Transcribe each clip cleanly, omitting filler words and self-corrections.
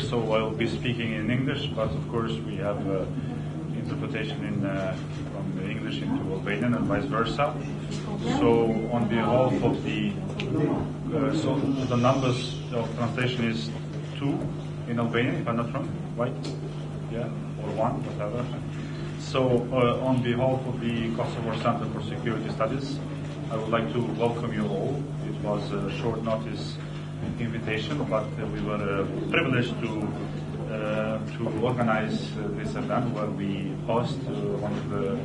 So I'll be speaking in English, but of course we have interpretation from English into Albanian and vice versa. So on behalf of so the numbers of translation is 2 in Albanian, if I'm not wrong, right? Yeah, or 1, whatever. So on behalf of the Kosovo Center for Security Studies, I would like to welcome you all. It was a short notice invitation, but we were privileged to organize this event where we host one of the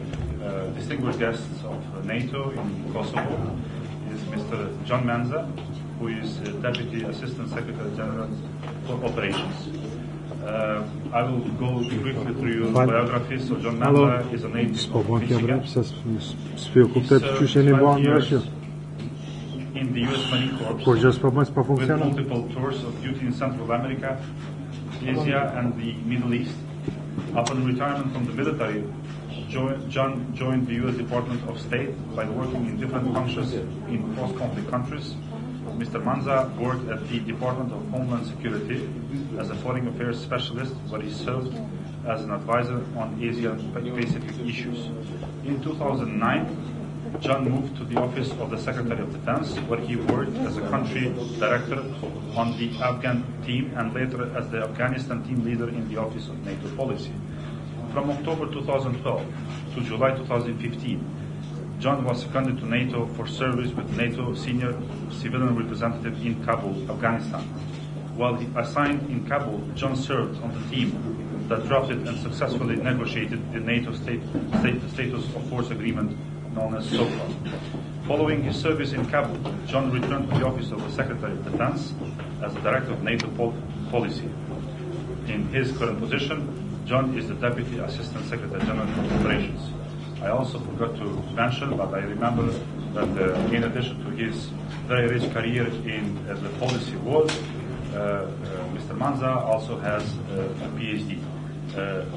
distinguished guests of NATO in Kosovo, is Mr. John Manza, who is Deputy Assistant Secretary General for Operations. I will go briefly through your biography. So John Manza is a native of Michigan. In the U.S. Marine Corps with multiple tours of duty in Central America, Asia, and the Middle East. Upon retirement from the military, John joined the U.S. Department of State by working in different functions in post-conflict countries. Mr. Manza worked at the Department of Homeland Security as a foreign affairs specialist, where he served as an advisor on Asia-Pacific issues. In 2009, John moved to the office of the Secretary of Defense, where he worked as a country director on the Afghan team and later as the Afghanistan team leader in the Office of NATO Policy. From October 2012 to July 2015, John was seconded to NATO for service with NATO senior civilian representative in Kabul, Afghanistan. While he assigned in Kabul, John served on the team that drafted and successfully negotiated the NATO status of force agreement known as SOFA. Following his service in Kabul, John returned to the office of the Secretary of Defense as the Director of NATO Policy. In his current position, John is the Deputy Assistant Secretary General for Operations. I also forgot to mention, but I remember that in addition to his very rich career in the policy world, Mr. Manza also has a PhD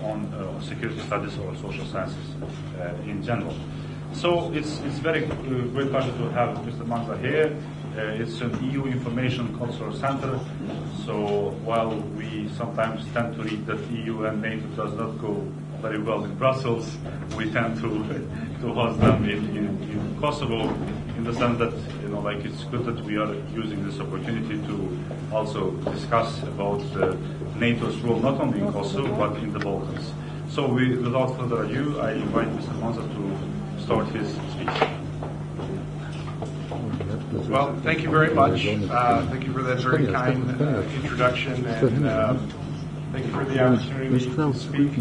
on security studies or social sciences in general. So it's very great pleasure to have Mr. Manza here. It's an EU Information Cultural Center. So while we sometimes tend to read that EU and NATO does not go very well in Brussels, we tend to host them in Kosovo, in the sense that it's good that we are using this opportunity to also discuss about NATO's role not only in Kosovo but in the Balkans. So without further ado, I invite Mr. Manza to start his speech. Well, thank you very much. Thank you for that very kind introduction, and thank you for the opportunity to speak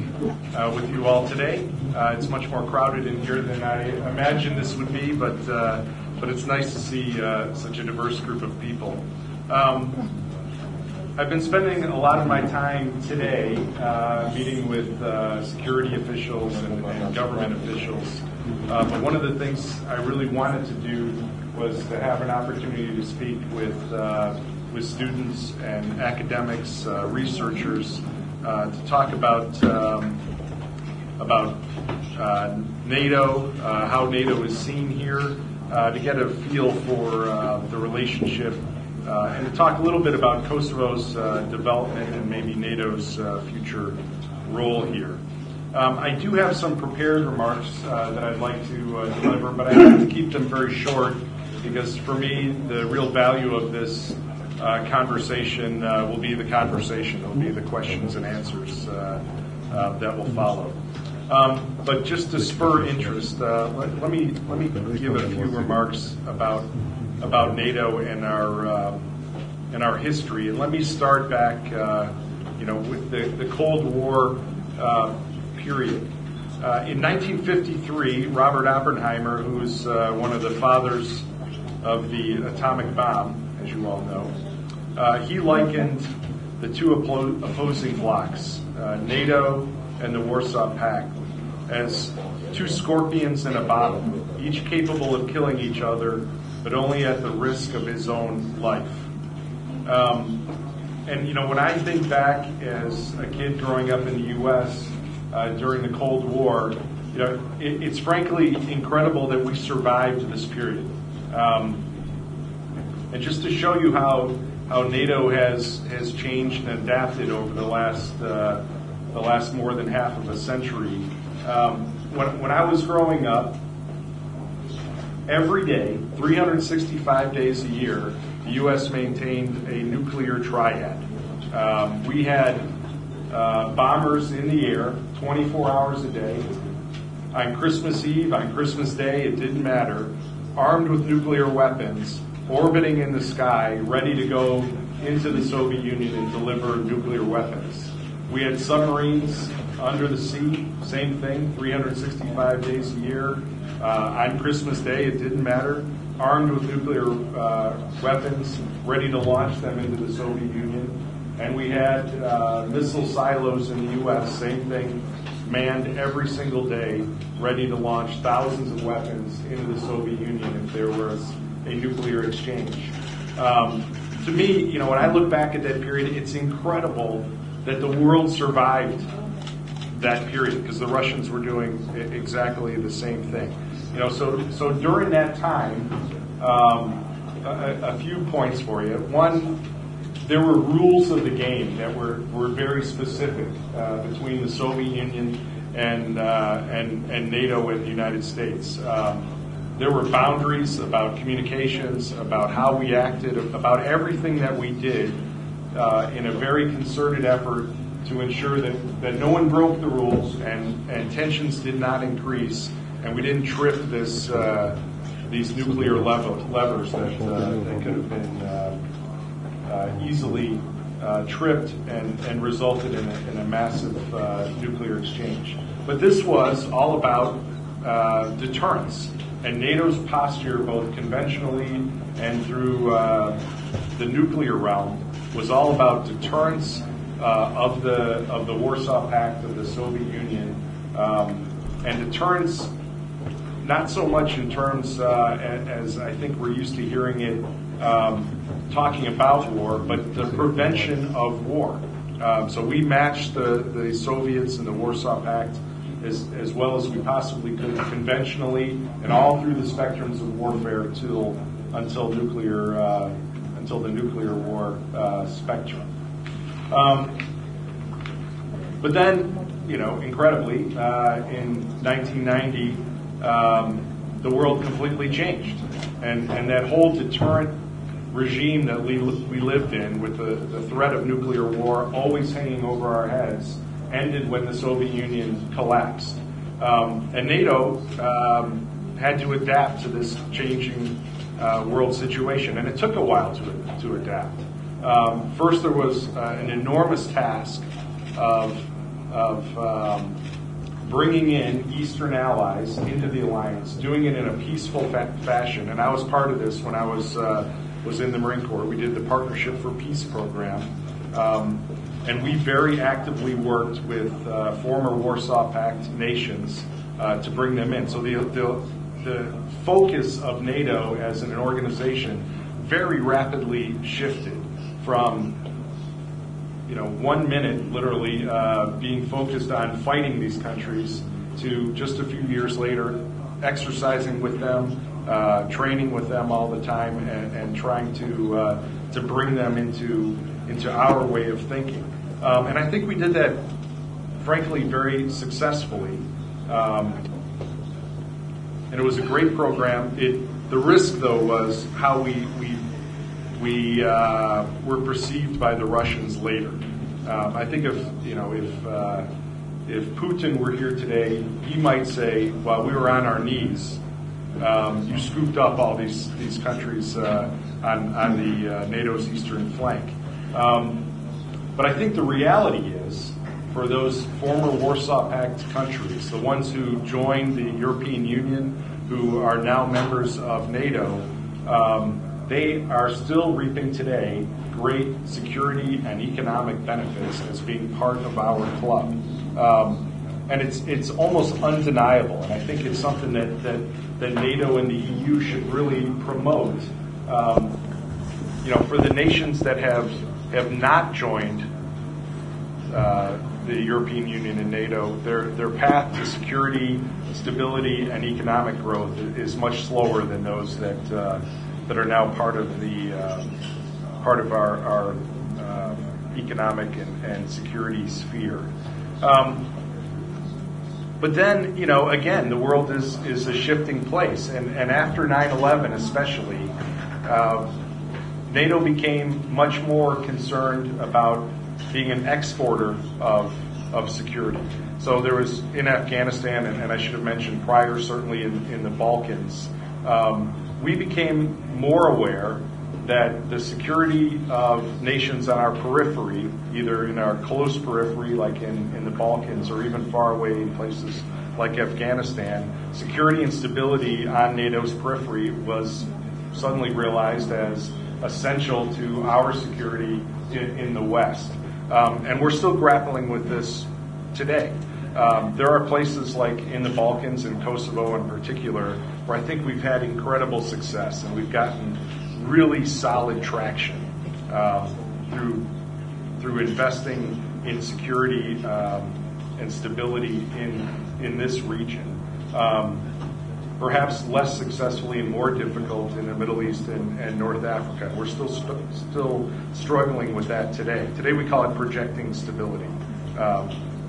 with you all today. It's much more crowded in here than I imagined this would be, but it's nice to see such a diverse group of people. I've been spending a lot of my time today meeting with security officials and government officials, but one of the things I really wanted to do was to have an opportunity to speak with students and academics, researchers to talk about NATO, how NATO is seen here, to get a feel for the relationship, and to talk a little bit about Kosovo's development and maybe NATO's future role here. I do have some prepared remarks that I'd like to deliver, but I have to keep them very short because for me, the real value of this conversation will be the conversation. It will be the questions and answers that will follow. But just to spur interest, let me give a few remarks about NATO and our history. And let me start back, with the Cold War period. In 1953, Robert Oppenheimer, who's one of the fathers of the atomic bomb, as you all know, he likened the two opposing blocs, NATO and the Warsaw Pact, as two scorpions in a bottle, each capable of killing each other, but only at the risk of his own life. And when I think back as a kid growing up in the U.S. During the Cold War, it's frankly incredible that we survived this period. And just to show you how NATO has changed and adapted over the last more than half of a century. When I was growing up, every day, 365 days a year, the U.S. maintained a nuclear triad. We had bombers in the air 24 hours a day. On Christmas Eve, on Christmas Day, it didn't matter, armed with nuclear weapons, orbiting in the sky, ready to go into the Soviet Union and deliver nuclear weapons. We had submarines under the sea, same thing, 365 days a year. On Christmas Day, it didn't matter, armed with nuclear weapons, ready to launch them into the Soviet Union. And we had missile silos in the U.S., same thing, manned every single day, ready to launch thousands of weapons into the Soviet Union if there was a nuclear exchange. To me, when I look back at that period, it's incredible that the world survived that period because the Russians were doing exactly the same thing. So during that time, a few points for you. One, there were rules of the game that were very specific between the Soviet Union and NATO and the United States. There were boundaries about communications, about how we acted, about everything that we did in a very concerted effort to ensure that no one broke the rules and tensions did not increase and we didn't trip these nuclear levers that could have been easily tripped and resulted in a massive nuclear exchange. But this was all about deterrence. And NATO's posture, both conventionally and through the nuclear realm, was all about deterrence of the Warsaw Pact, of the Soviet Union, and deterrence not so much in terms as I think we're used to hearing it talking about war, but the prevention of war. So we matched the Soviets and the Warsaw Pact as well as we possibly could conventionally and all through the spectrums of warfare until the nuclear war spectrum. But then, incredibly, in 1990, the world completely changed, and that whole deterrent regime that we lived in, with the threat of nuclear war always hanging over our heads, ended when the Soviet Union collapsed. And NATO had to adapt to this changing world situation, and it took a while to adapt. First, there was an enormous task of bringing in Eastern allies into the alliance, doing it in a peaceful fashion. And I was part of this when I was in the Marine Corps. We did the Partnership for Peace program. And we very actively worked with former Warsaw Pact nations to bring them in. So the focus of NATO as an organization very rapidly shifted from 1 minute literally being focused on fighting these countries to just a few years later exercising with them, training with them all the time, and trying to bring them into our way of thinking. And I think we did that, frankly, very successfully. And it was a great program. The risk, though, was how we were perceived by the Russians later. I think if Putin were here today, he might say, "Well, we were on our knees. You scooped up all these countries on the NATO's eastern flank." But I think the reality is, for those former Warsaw Pact countries, the ones who joined the European Union, who are now members of NATO, they are still reaping today great security and economic benefits as being part of our club. And it's almost undeniable, and I think it's something that NATO and the EU should really promote. For the nations that have not joined the European Union and NATO, their path to security, stability, and economic growth is much slower than those that are now part of our economic and security sphere. But then, again, the world is a shifting place, and after 9/11 especially, NATO became much more concerned about being an exporter of security. So there was in Afghanistan, and I should have mentioned prior, certainly in the Balkans, we became more aware that the security of nations on our periphery, either in our close periphery like in the Balkans or even far away in places like Afghanistan, security and stability on NATO's periphery was suddenly realized as essential to our security in the West. And we're still grappling with this today. There are places like in the Balkans and Kosovo in particular where I think we've had incredible success and we've gotten really solid traction through investing in security and stability in this region. Perhaps less successfully and more difficult in the Middle East and North Africa. We're still struggling with that today. Today we call it projecting stability.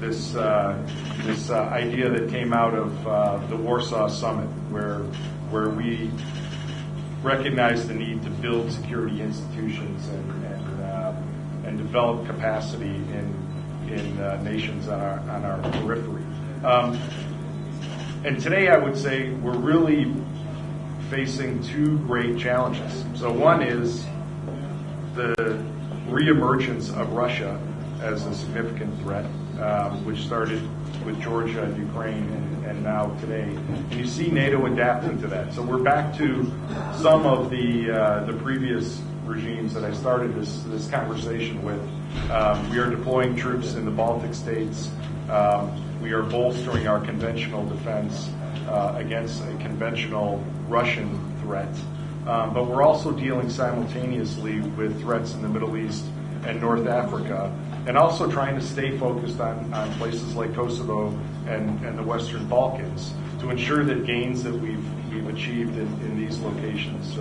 This idea that came out of the Warsaw Summit, where we recognize the need to build security institutions and develop capacity in nations on our periphery. And today I would say we're really facing two great challenges. So one is the reemergence of Russia as a significant threat, which started with Georgia and Ukraine and now today. And you see NATO adapting to that. So we're back to some of the previous regimes that I started this conversation with. We are deploying troops in the Baltic states. We are bolstering our conventional defense against a conventional Russian threat. But we're also dealing simultaneously with threats in the Middle East and North Africa, and also trying to stay focused on places like Kosovo and the Western Balkans to ensure that gains that we've achieved in these locations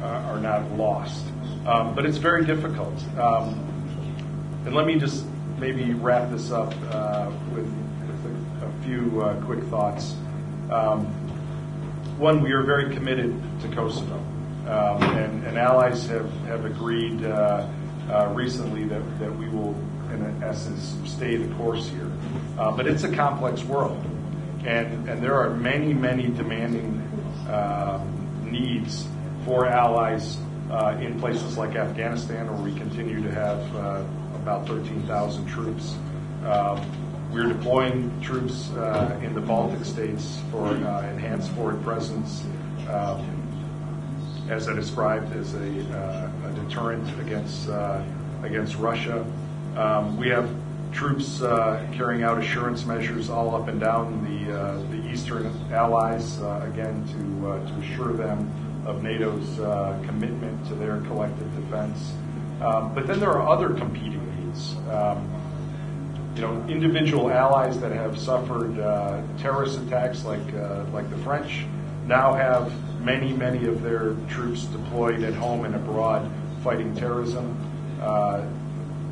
are not lost. But it's very difficult. And let me just maybe wrap this up with a few quick thoughts. One, we are very committed to Kosovo, and allies have agreed recently that we will, in essence, stay the course here. But it's a complex world, and there are many demanding needs for allies in places like Afghanistan, where we continue to have about 13,000 troops. We're deploying troops in the Baltic states for enhanced forward presence, as I described, as a deterrent against Russia. We have troops carrying out assurance measures all up and down the eastern allies, again to assure them of NATO's commitment to their collective defense. But then there are other competing needs. nations. Individual allies that have suffered terrorist attacks like the French now have many of their troops deployed at home and abroad fighting terrorism.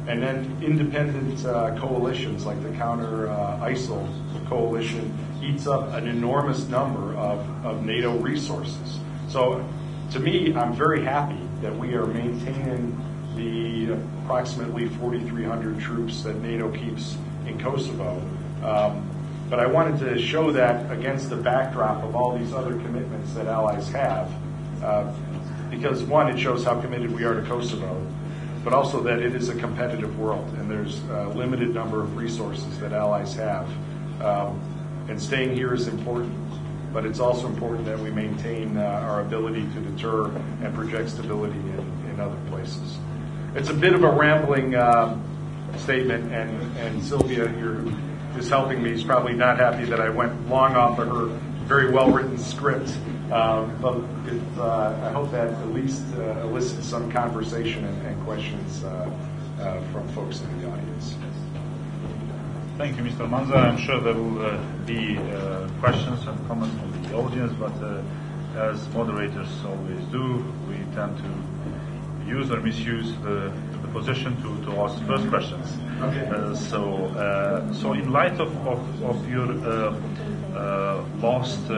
And then independent coalitions like the counter ISIL coalition eats up an enormous number of NATO resources. So to me, I'm very happy that we are maintaining the approximately 4,300 troops that NATO keeps in Kosovo. But I wanted to show that against the backdrop of all these other commitments that allies have, because one, it shows how committed we are to Kosovo, but also that it is a competitive world and there's a limited number of resources that allies have. And staying here is important, but it's also important that we maintain our ability to deter and project stability in other places. It's a bit of a rambling statement, and Sylvia here, who is helping me, is probably not happy that I went long off of her very well-written script, but I hope that at least elicits some conversation and questions from folks in the audience. Thank you, Mr. Manza. I'm sure there will be questions and comments from the audience, but as moderators always do, we tend to use or misuse the position to ask first questions. Okay. So in light of your last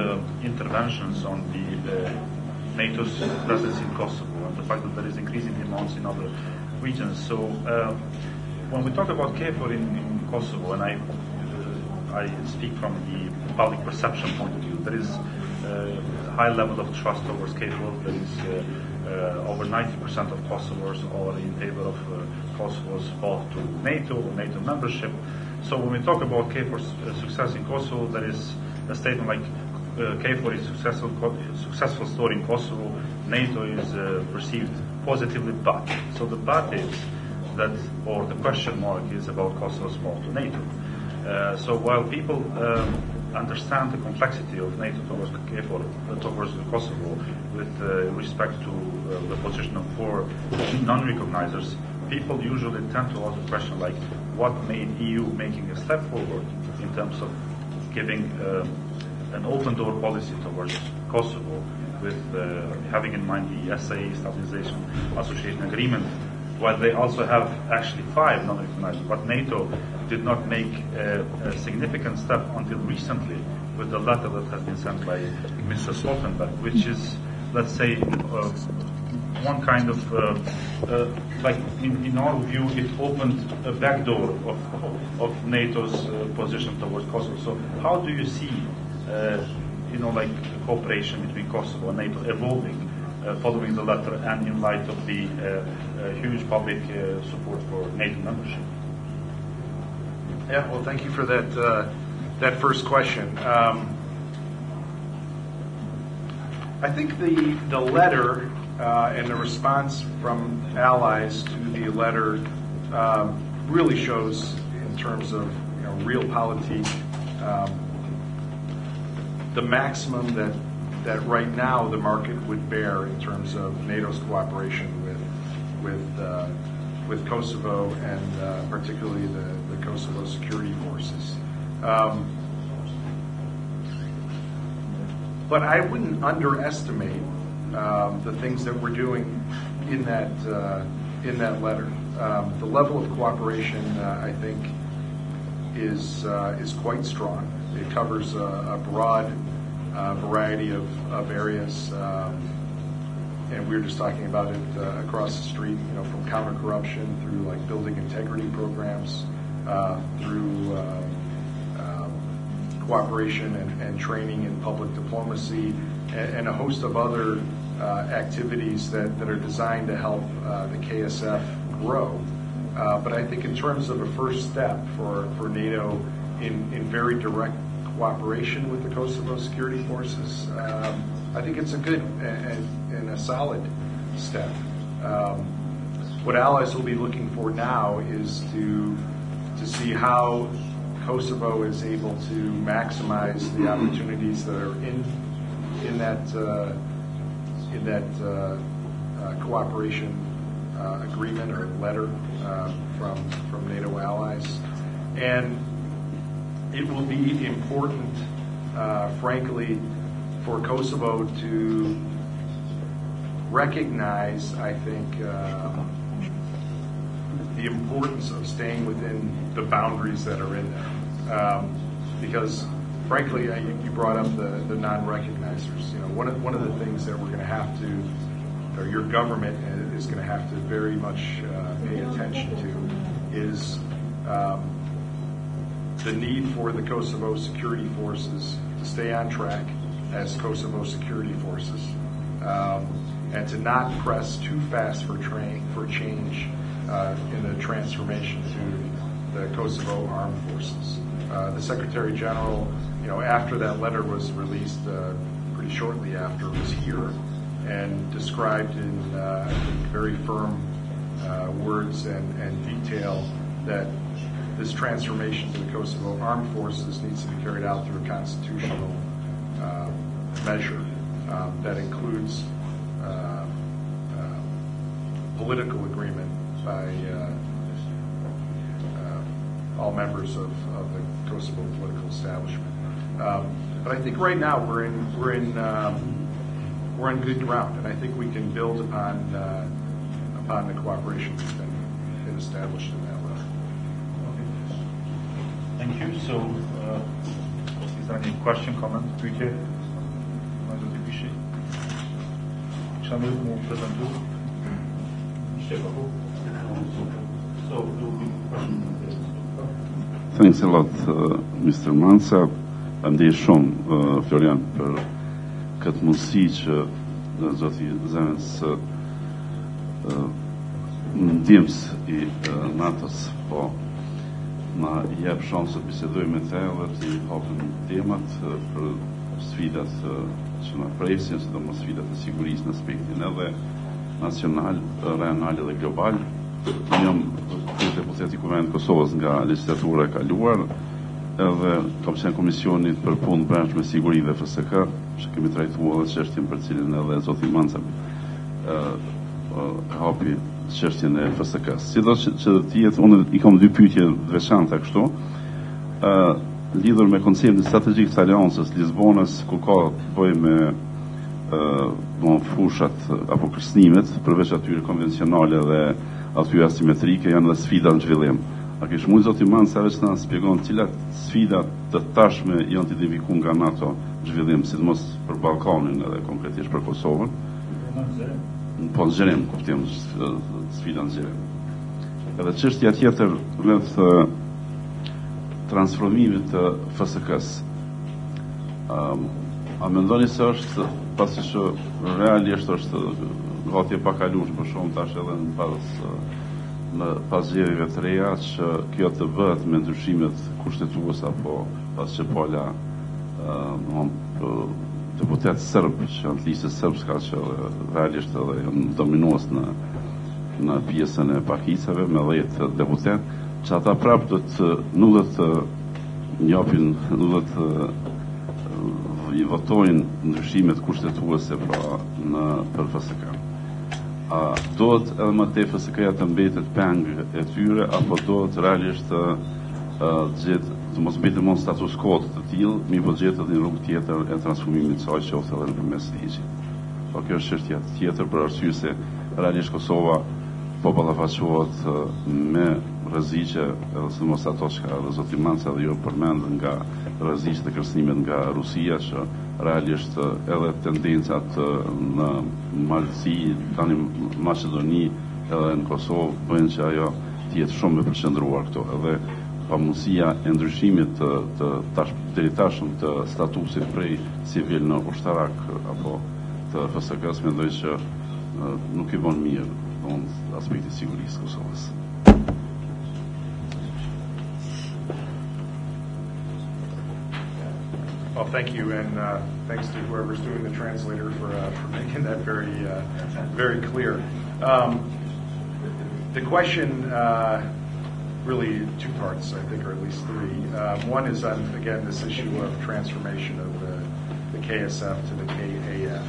interventions on the NATO's presence in Kosovo and the fact that there is increasing demands in other regions, so when we talk about KFOR in Kosovo, and I speak from the public perception point of view, there is a high level of trust towards KFOR. There is over 90% of Kosovars are in favor of Kosovo's path to NATO or NATO membership. So when we talk about KFOR's success in Kosovo, there is a statement like KFOR is successful story in Kosovo. NATO is perceived positively, but so the but is that, or the question mark is about Kosovo's path to NATO. So while people understand the complexity of NATO towards KFOR, towards Kosovo, with respect to the position of 4 non-recognizers, people usually tend to ask a question like, what made EU making a step forward in terms of giving an open door policy towards Kosovo, with having in mind the SAA, Stabilization Association Agreement, while they also have actually 5 non-recognized, but NATO did not make a significant step until recently with the letter that has been sent by Mr. Stoltenberg, which is, let's say, one kind of, like in our view, it opened a back door of NATO's position towards Kosovo. So how do you see, like cooperation between Kosovo and NATO evolving following the letter and in light of the huge public support for NATO membership? Yeah, well, thank you for that first question. I think the letter and the response from allies to the letter really shows, in terms of realpolitik, the maximum that right now the market would bear in terms of NATO's cooperation with Kosovo and particularly the Kosovo security forces. But I wouldn't underestimate the things that we're doing in that letter. The level of cooperation, I think, is quite strong. It covers a broad variety of areas, and we were just talking about it across the street. From counter-corruption through like building integrity programs, through cooperation and training in public diplomacy, and a host of other activities that are designed to help the KSF grow. But I think in terms of a first step for NATO in very direct cooperation with the Kosovo security forces, I think it's a good and a solid step. What allies will be looking for now is to see how Kosovo is able to maximize the opportunities that are in that cooperation agreement or letter from NATO allies. And it will be important, frankly, for Kosovo to recognize, I think, the importance of staying within the boundaries that are in there. Because, frankly, you brought up the non-recognizers. You know, one of the things that we're going to have to, or your government is going to have to very much pay attention to, is the need for the Kosovo security forces to stay on track as Kosovo security forces, and to not press too fast for change in the transformation to the Kosovo Armed Forces. The Secretary General, you know, after that letter was released, pretty shortly after, was here and described in very firm words and detail that this transformation to the Kosovo Armed Forces needs to be carried out through a constitutional measure that includes political agreement by all members of the Kosovo political establishment. But I think right now we're in good ground, and I think we can build upon the cooperation that's been established in that way. Okay. Thank you. So, is there any question, comment? Pyetje? Mais do të pishi? Chamou mu prezantu? So, there will be questions. Thanks a lot, Mr. Mansa. Ndej shumë, Florian, për këtë mundësi që zoti Zemës ndjemës i NATO-s, po na jep shansë të bisedojmë me te dhe të hapim temat për sfidat që na presin, sidomos sfidat e sigurisë në aspektin edhe nacional, regional dhe global. Jam deputet i Kuvendit Kosovës nga legjislatura e kaluar, edhe kam qenë komisionit për punë brendshme siguri dhe FSK, që kemi trajtuar edhe çështjen për cilën edhe zoti Manca ka hapi çështjen e FSK-s. Sidos që të jetë, unë i kam dy pyetje të veçanta kështu, lidhur me konceptin strategjik të aleancës Lisbonës, ku ka të bëjë me fushat apo kërcënimet, përveç atyre konvencionale dhe atyre asimetrike, janë dhe sfida në zhvillim. A kish mund zoti Manca veç na shpjegon cilat sfida të tashme janë të identifikuar nga NATO në zhvillim, sidomos për Ballkanin edhe konkretisht për Kosovën? Po në zgjerim, kuptim sfida në zgjerim. Edhe çështja tjetër rreth transformimit të FSK-s. A mendoni se është, pasi që realisht është gati e pakaluar për shumë tash edhe në pas zgjedhjeve të reja, që kjo të bëhet me ndryshimet kushtetuese apo pas që pola deputet serb që janë të listës serbska që realisht edhe janë dominues në pjesën e pakicave me 10 deputet, që ata prap nuk do të njapin, nuk do të i votojnë ndryshimet kushtetuese për FSK. A dohet edhe më tej FSK-ja të mbetet peng e tyre, apo dohet realisht të mos mbetet më status quo të tillë, mi po gjetet një rrugë tjetër e transformimit të saj qoftë edhe nëpërmes ligjit. Po kjo është çështje tjetër për arsye se realisht Kosova po ballafaqohet me rreziqe, edhe sidomos ato që ka zoti Manca dhe jo përmend, nga rreziqet e kërcënimet nga Rusia, që realisht edhe tendencat në Malci, tani Maqedoni edhe në Kosovë bëjnë që ajo të jetë shumë e përqendruar këto. Edhe pamundësia e ndryshimit deri tashëm të statusit prej civil në ushtarak apo të FSK-s, mendoj që nuk i bën mirë në aspektin e sigurisë të Kosovës. Well, thank you, and thanks to whoever's doing the translator for making that very clear. The question really two parts, I think, or at least three. One is on, again, this issue of transformation of the KSF to the KAF.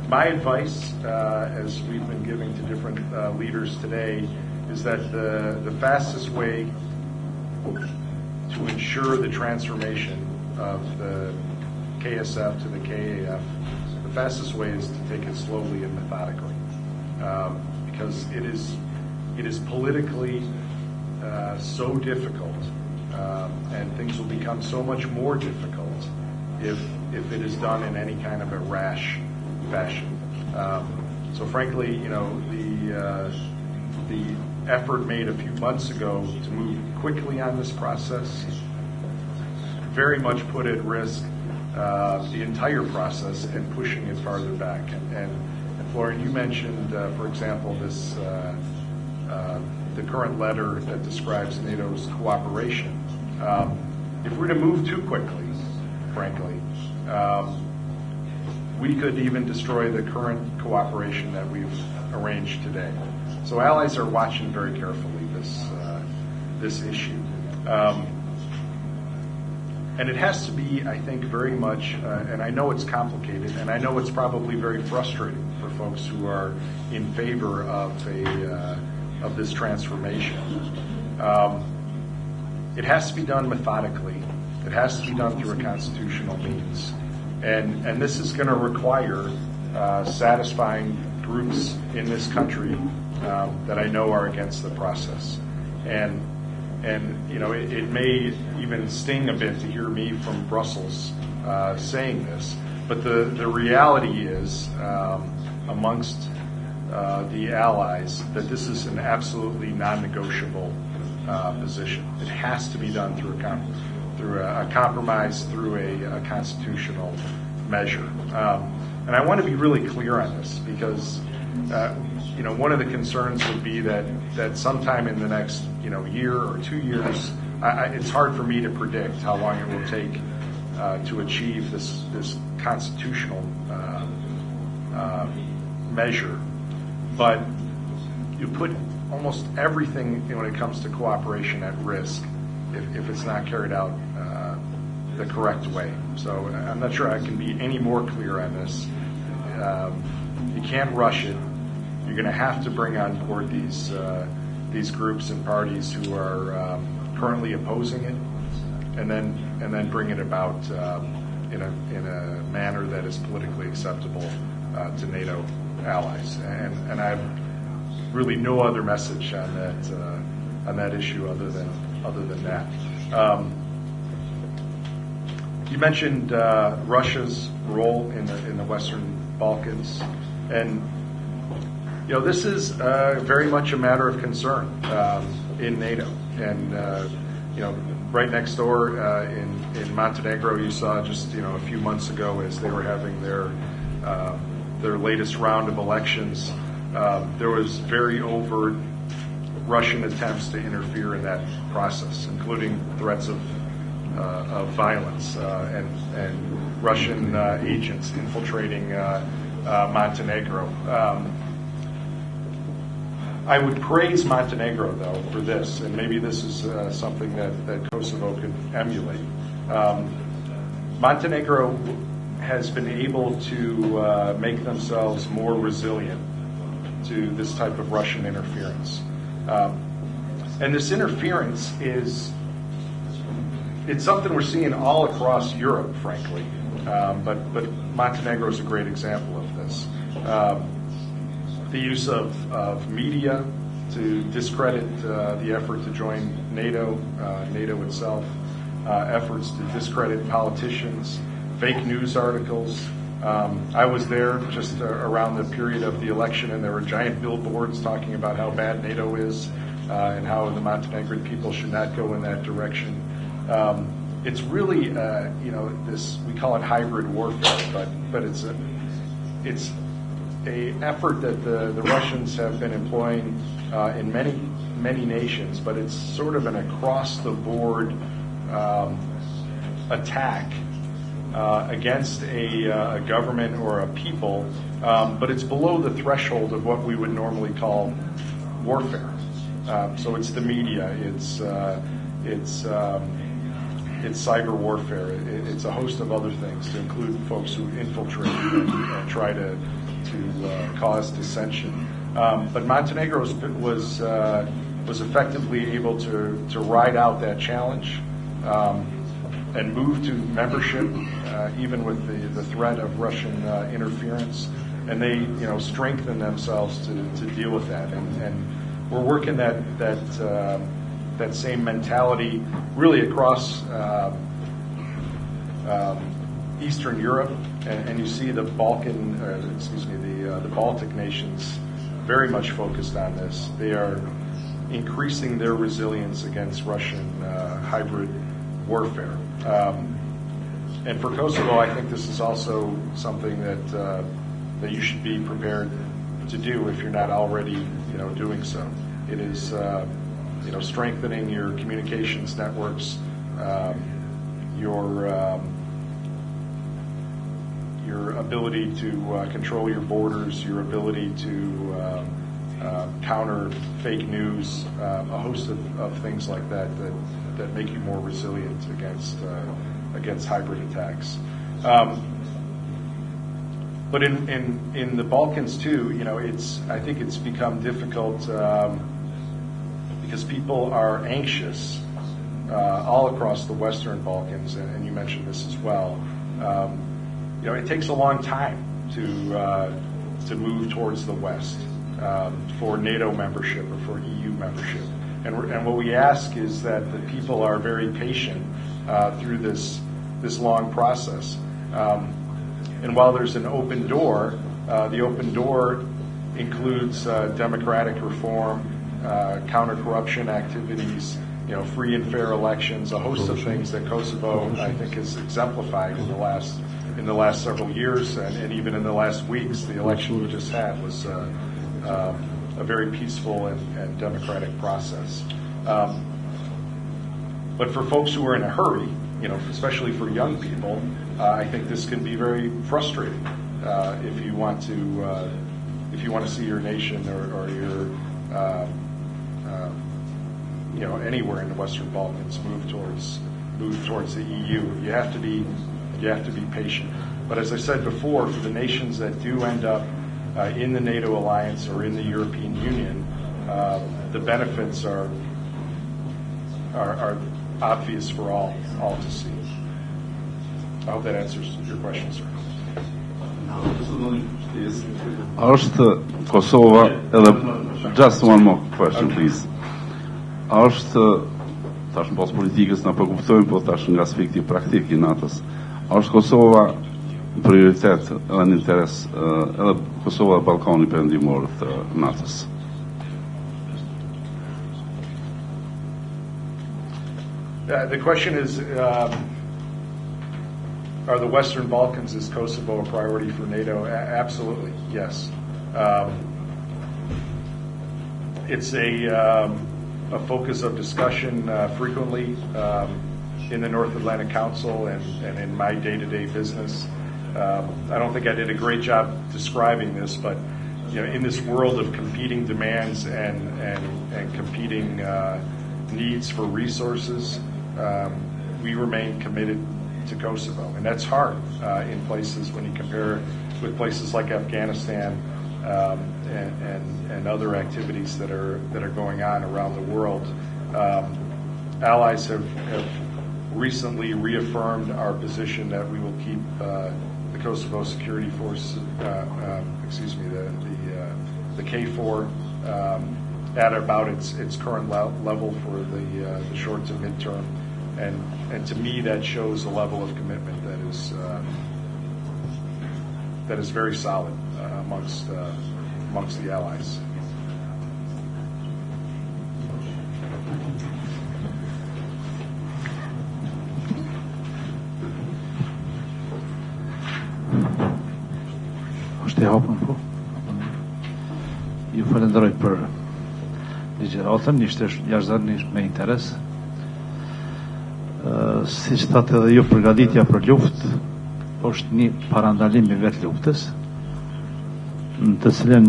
My advice, as we've been giving to different leaders today, is that the fastest way to ensure the transformation of the KSF to the KAF, the fastest way is to take it slowly and methodically, because it is politically so difficult, and things will become so much more difficult if it is done in any kind of a rash fashion. So frankly, you know, the effort made a few months ago to move quickly on this process very much put at risk the entire process and pushing it farther back. And Florian, you mentioned, for example, this the current letter that describes NATO's cooperation. If we're to move too quickly, frankly, we could even destroy the current cooperation that we've arranged today. So allies are watching very carefully this issue. And it has to be, I think, very much, and I know it's complicated, and I know it's probably very frustrating for folks who are in favor of this transformation. It has to be done methodically. It has to be done through a constitutional means. And this is going to require satisfying groups in this country that I know are against the process. And you know, it may even sting a bit to hear me from Brussels saying this, but the reality is amongst the allies that this is an absolutely non-negotiable position. It has to be done through a compromise, through a constitutional measure. And I want to be really clear on this because you know, one of the concerns would be that sometime in the next, you know, year or 2 years, it's hard for me to predict how long it will take to achieve this constitutional measure. But you put almost everything when it comes to cooperation at risk if it's not carried out the correct way. So I'm not sure I can be any more clear on this. You can't rush it. You're going to have to bring on board these groups and parties who are currently opposing it, and then bring it about in a manner that is politically acceptable to NATO allies. And I have really no other message on that issue other than that. You mentioned Russia's role in the Western Balkans, and you know, this is very much a matter of concern in NATO. And you know, right next door in Montenegro, you saw just, you know, a few months ago as they were having their latest round of elections, there was very overt Russian attempts to interfere in that process, including threats of violence and Russian agents infiltrating Montenegro. I would praise Montenegro, though, for this, and maybe this is something that Kosovo could emulate. Montenegro has been able to make themselves more resilient to this type of Russian interference. And this interference it's something we're seeing all across Europe, frankly, but Montenegro is a great example of this. The use of media to discredit the effort to join NATO, NATO itself, efforts to discredit politicians, fake news articles. I was there just around the period of the election, and there were giant billboards talking about how bad NATO is and how the Montenegrin people should not go in that direction. It's really, you know, this, we call it hybrid warfare, but it's a effort that the Russians have been employing in many nations, but it's sort of an across-the-board attack against a government or a people, but it's below the threshold of what we would normally call warfare. So it's the media, it's cyber warfare, it's a host of other things, to include folks who infiltrate and try to to cause dissension. But Montenegro was effectively able to ride out that challenge and move to membership, even with the threat of Russian interference. And they, strengthened themselves to deal with that. And we're working that same mentality really across Eastern Europe, and you see the the Baltic nations very much focused on this. They are increasing their resilience against Russian hybrid warfare. And for Kosovo, I think this is also something that you should be prepared to do if you're not already, doing so. It is, strengthening your communications networks, your ability to control your borders, your ability to counter fake news, a host of things like that make you more resilient against hybrid attacks. But in the Balkans too, I think it's become difficult because people are anxious all across the Western Balkans, and you mentioned this as well. It takes a long time to move towards the West for NATO membership or for EU membership. And what we ask is that the people are very patient through this long process. And while there's an open door, the open door includes democratic reform, counter-corruption activities, free and fair elections, a host of things that Kosovo, I think, has exemplified in the last several years, and even in the last weeks. The election we just had was a very peaceful and democratic process. But for folks who are in a hurry, especially for young people, I think this can be very frustrating if you want to see your nation or your anywhere in the Western Balkans move towards the EU. You have to be patient. But as I said before, for the nations that do end up in the NATO alliance or in the European Union, the benefits are obvious for all to see. I hope that answers your question, sir. Kosova, just one more question, please. Tash në pas politikës na përkuptojmë, po tash nga aspekti praktik I NATO-s. Është Kosova prioritet edhe në interes edhe Kosova dhe Ballkani Perëndimor të NATO-s? The question is, are the Western Balkans, is Kosovo a priority for NATO? Absolutely, yes. It's a focus of discussion frequently in the North Atlantic Council and in my day-to-day business. I don't think I did a great job describing this, but in this world of competing demands and competing needs for resources, we remain committed to Kosovo, and that's hard in places when you compare with places like Afghanistan and other activities that are going on around the world. Allies have recently reaffirmed our position that we will keep the Kosovo Security Force, the KFOR, at about its current level for the short to midterm, and to me that shows a level of commitment that is very solid amongst the allies. Është e hapur po. Ju falenderoj për ligjëratën, ishte jashtëzakonisht me interes. Siç thatë edhe ju, përgatitja për luftë është një parandalim I vetë luftës, në të cilën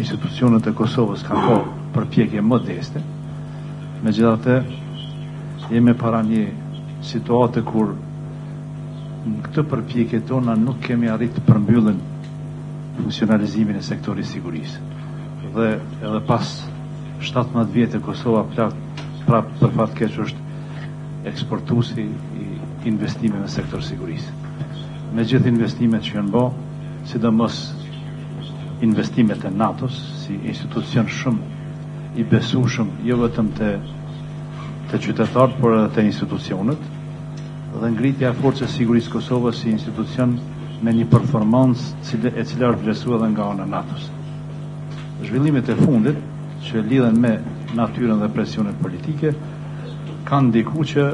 institucionet e Kosovës kanë po përpjekje modeste. Megjithatë, jemi para një situate kur në këtë përpjekje tona nuk kemi arrit të përmbyllin funksionalizimin e sektorit sigurisë. Dhe edhe pas 17 vjetë Kosova prap për fat keq është eksportuesi i investimeve në sektor sigurisë. Me gjithë investimet që janë bë, sidomos investimet e NATO-s si institucion shumë i besueshëm jo vetëm te qytetarët, por edhe te institucionet, dhe ngritja e forcës së sigurisë së Kosovës si institucion me një performancë e cila është vlerësuar edhe nga ana e NATO-s. Zhvillimet e fundit që lidhen me natyrën dhe presionet politike kanë ndikuar që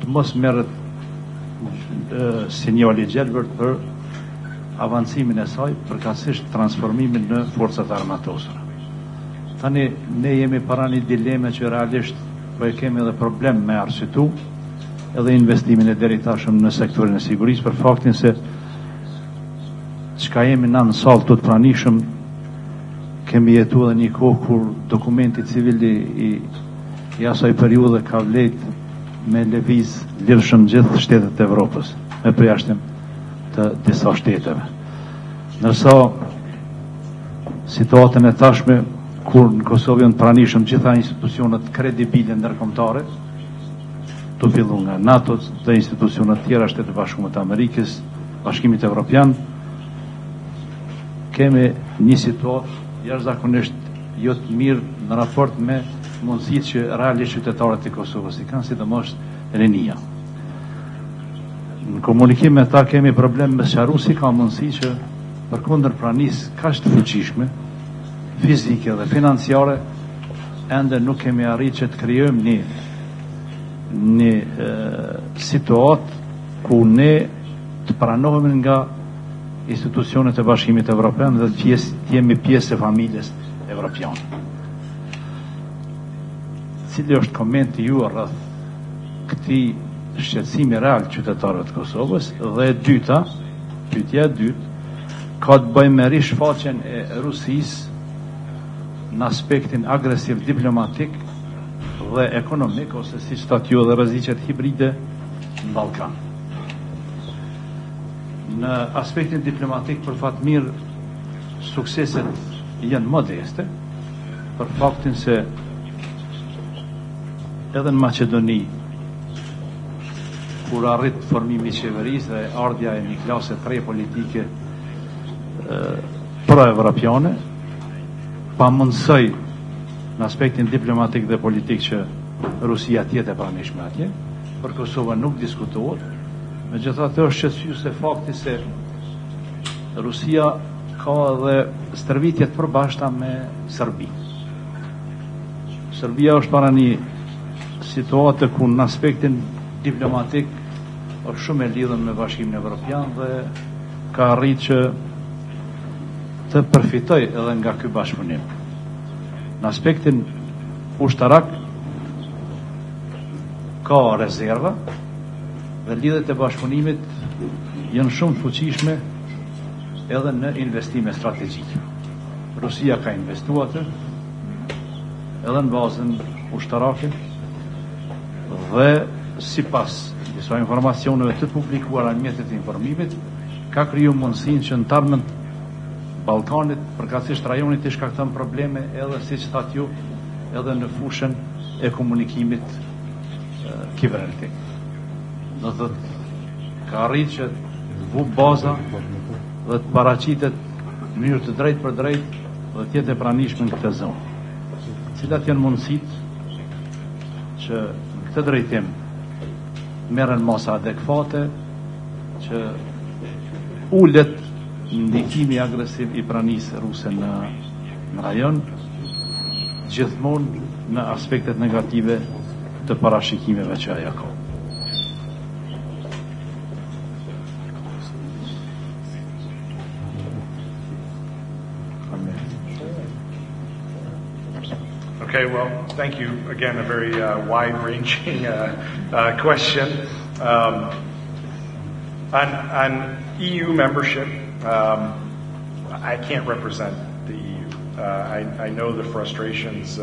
të mos merret sinjali gjelbër për avancimin e saj, përkatësisht transformimin në forcat armatosura. Tani ne jemi para një dileme që realisht po e kemi edhe problem me arsyetu edhe investimin e deritashëm në sektorin e sigurisë, për faktin se çka jemi na në sallë të pranishëm, kemi jetu edhe një kohë kur dokumenti civil i asaj periudhe ka vlejt me lëviz lirshëm gjithë shtetet e Evropës, me përjashtim të disa shteteve. Ndërsa situatën e tashme, kur në Kosovë janë pranishëm gjitha institucionet kredibile ndërkombëtare, të fillu nga NATO dhe institucionet tjera, Shtetet e Bashkuara të Amerikës, Bashkimit Evropian, kemi një situatë jashtëzakonisht jo të mirë në raport me mundësitë që realisht qytetarët e Kosovës i kanë, sidomos rinia. Në komunikim me ta kemi problem me sqaru si ka mundësi që përkundër pranisë kaq të fuqishme, fizike dhe financiare, ende nuk kemi arritur që të krijojmë një situatë ku ne të pranohemi nga institucionet e Bashkimit Evropian dhe të jemi pjesë e familjes evropiane. Cili është komenti ju rreth këtij shqetësimi real qytetarëve të Kosovës? Dhe pyetja e dytë, ka të bëjë me rishfaqjen e Rusisë në aspektin agresiv diplomatik dhe ekonomik, ose siç thatë ju, dhe rreziqet hibride në Ballkan. Në aspektin diplomatik, për fat mirë, sukseset janë modeste, për faktin se edhe në Maqedoni, kur arrit formimi i qeverisë dhe ardhja e një klase 3 politike pro-evropiane, pa mundësoj në aspektin diplomatik dhe politik që Rusia tjetë e pranishme atje, për Kosovën nuk diskutohet. Megjithatë është shqetësuese fakti se Rusia ka edhe stërvitje të përbashkëta me Serbinë. Serbia është para një situate ku në aspektin diplomatik është shumë e lidhur me Bashkimin Evropian dhe ka arritur që të përfitoj edhe nga ky bashkëpunim. Në aspektin ushtarak ka rezerva dhe lidhjet e bashkëpunimit janë shumë fuqishme edhe në investime strategjike. Rusia ka investuar atë edhe në bazën ushtarake dhe sipas disa informacioneve të publikuara në mjetet e informimit, ka kriju mundësinë që në tarmën Ballkanit, përkatësisht rajonit, të shkakton probleme edhe, siç thatë ju, edhe në fushën e komunikimit kibernetik. Do thotë, ka arritur që të vu baza dhe të paraqitet në mënyrë të drejtë për drejt dhe të jetë e pranishme në këtë zonë. Cilat janë mundësitë që në këtë drejtim merren masa adekvate që ulet ndikimi agresiv i pranisë ruse në rajon, gjithmonë në aspektet negative të parashikimeve që ajo ka. Okay, well, thank you again. A very wide-ranging question on EU membership. I can't represent the EU. I know the frustrations,